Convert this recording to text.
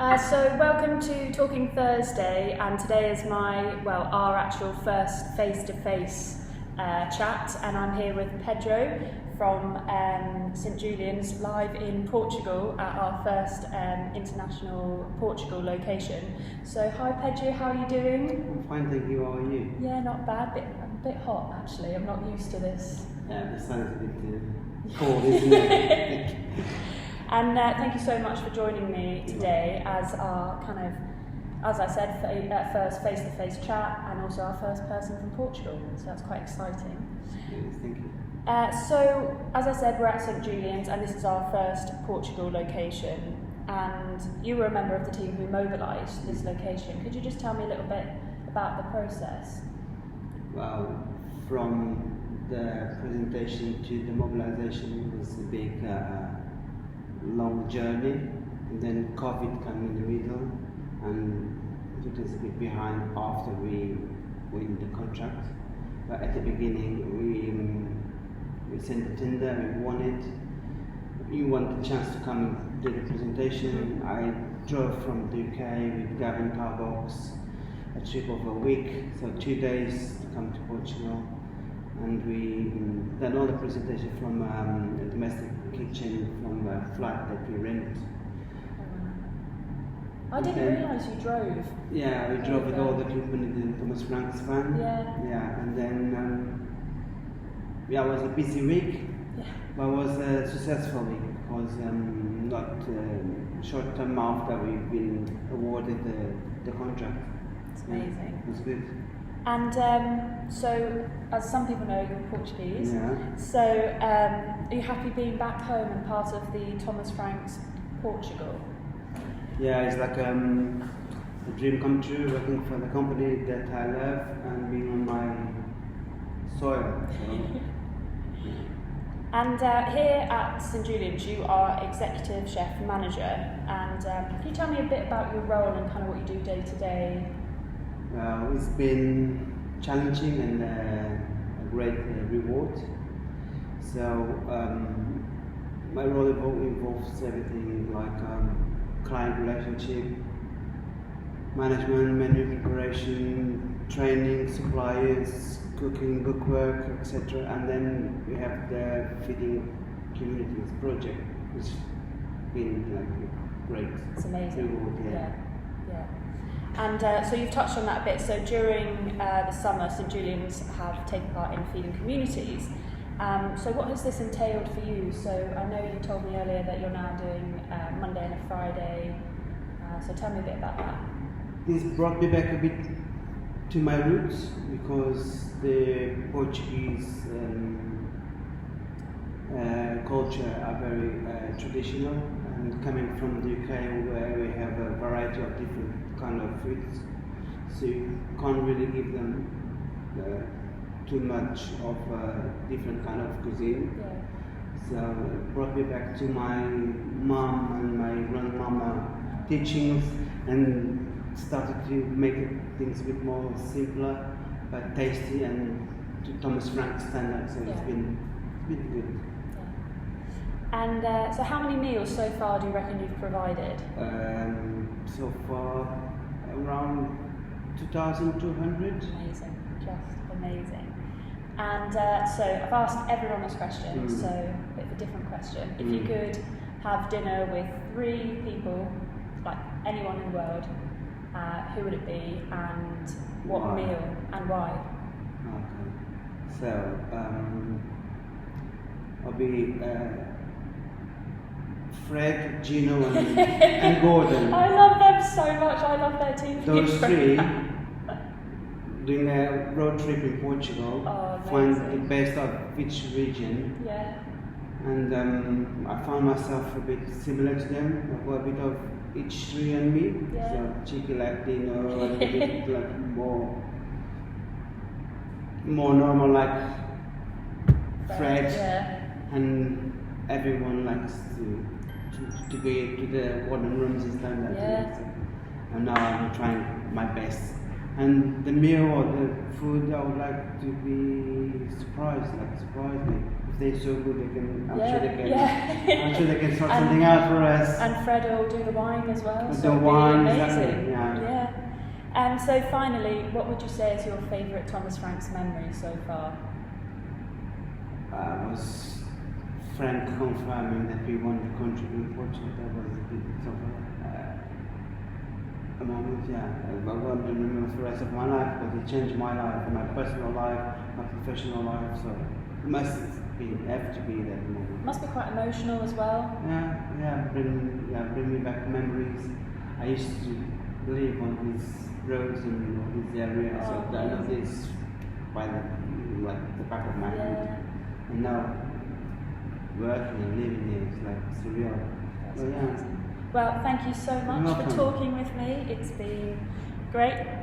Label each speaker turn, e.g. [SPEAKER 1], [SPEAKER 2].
[SPEAKER 1] So welcome to Talking Thursday, and today is our actual first face-to-face chat, and I'm here with Pedro from St Julian's, live in Portugal at our first international Portugal location. So hi Pedro, how are you doing?
[SPEAKER 2] I'm fine, thank you. How are you?
[SPEAKER 1] Yeah, not bad. A bit hot actually. I'm not used to this.
[SPEAKER 2] Yeah, the sun is a bit cold, isn't it?
[SPEAKER 1] And thank you so much for joining me today as our as I said, first face-to-face chat, and also our first person from Portugal. So that's quite exciting.
[SPEAKER 2] Yes, thank you.
[SPEAKER 1] So, as I said, we're at St Julian's, and this is our first Portugal location. And you were a member of the team who mobilised this location. Could you just tell me a little bit about the process?
[SPEAKER 2] Well, from the presentation to the mobilization, it was a big, long journey, and then COVID came in the middle, and it was a bit behind after we win the contract. But at the beginning, we sent the tender, we won it. You want the chance to come and do the presentation. I drove from the UK with Gavin Carbox, a trip of a week, so 2 days to come to Portugal. And we done all the presentation from a domestic kitchen from a flat that we rent.
[SPEAKER 1] I didn't realise you drove.
[SPEAKER 2] Yeah, we drove with all the equipment in the Thomas Frank's van.
[SPEAKER 1] Yeah.
[SPEAKER 2] Yeah, and then it was a busy week, but it was a successful week because not short time after we've been awarded the contract.
[SPEAKER 1] It's amazing.
[SPEAKER 2] It was good.
[SPEAKER 1] And so, as some people know, you're Portuguese.
[SPEAKER 2] Yeah.
[SPEAKER 1] So, are you happy being back home and part of the Thomas Frank's Portugal?
[SPEAKER 2] Yeah, it's like a dream come true, working for the company that I love and being on my soil. So.
[SPEAKER 1] And here at St Julian's, you are executive chef manager. And can you tell me a bit about your role and kind of what you do day to day?
[SPEAKER 2] It's been challenging and a great reward. So my role involves everything like client relationship, management, menu preparation, training, suppliers, cooking, bookwork, etc. And then we have the feeding communities project, which has been like great.
[SPEAKER 1] It's amazing.
[SPEAKER 2] Reward,
[SPEAKER 1] Yeah. And so you've touched on that a bit. So during the summer, St Julian's have taken part in feeding communities. So what has this entailed for you? So I know you told me earlier that you're now doing Monday and a Friday. So tell me a bit about that.
[SPEAKER 2] This brought me back a bit to my roots because the Portuguese culture are very traditional, and coming from the UK where we have a variety of different kind of foods, so you can't really give them too much of different kind of cuisine.
[SPEAKER 1] Yeah.
[SPEAKER 2] So it brought me back to my mom and my grandmama teachings, and started to make things a bit more simpler but tasty and to Thomas Frank's standards. So it's been good.
[SPEAKER 1] Yeah. And so how many meals so far do you reckon you've provided?
[SPEAKER 2] So far around 2,200.
[SPEAKER 1] Amazing, just amazing. And so I've asked everyone this question, so a bit of a different question. If you could have dinner with 3 people, like anyone in the world, who would it be, and what meal, and why?
[SPEAKER 2] Okay. So I'll be Fred, Gino, and Gordon.
[SPEAKER 1] I love them so much. I love their team.
[SPEAKER 2] Those 3 doing a road trip in Portugal, find the best of each region.
[SPEAKER 1] Yeah.
[SPEAKER 2] And I found myself a bit similar to them. I've got a bit of each 3 and me.
[SPEAKER 1] Yeah.
[SPEAKER 2] So cheeky Latino, a bit like more normal like Fred.
[SPEAKER 1] Yeah.
[SPEAKER 2] And everyone likes to be to the Gordon Ramsay standard.
[SPEAKER 1] Yeah.
[SPEAKER 2] And now I'm trying my best. And the meal or the food, I would like to be surprised, like surprise me. If stage so good. I'm
[SPEAKER 1] Yeah,
[SPEAKER 2] sure they can.
[SPEAKER 1] yeah.
[SPEAKER 2] I'm sure they can sort something out for us.
[SPEAKER 1] And Fred will do the wine as well.
[SPEAKER 2] With
[SPEAKER 1] so
[SPEAKER 2] the
[SPEAKER 1] it'll be
[SPEAKER 2] wine,
[SPEAKER 1] amazing.
[SPEAKER 2] exactly, yeah.
[SPEAKER 1] Yeah. And so finally, what would you say is your favourite Thomas Frank's memory so far?
[SPEAKER 2] Was Frank confirming that we won the country in Portugal. That was a bit of a moment, yeah. I want to remember for the rest of my life because it changed my life, my personal life, my professional life. So it must have to be that moment.
[SPEAKER 1] Must be quite emotional as well.
[SPEAKER 2] Bring me back memories. I used to live on these roads and all these areas, so I know this by the back of my hand. And now working and living here is like surreal.
[SPEAKER 1] Well, thank you so much for talking with me. It's been great.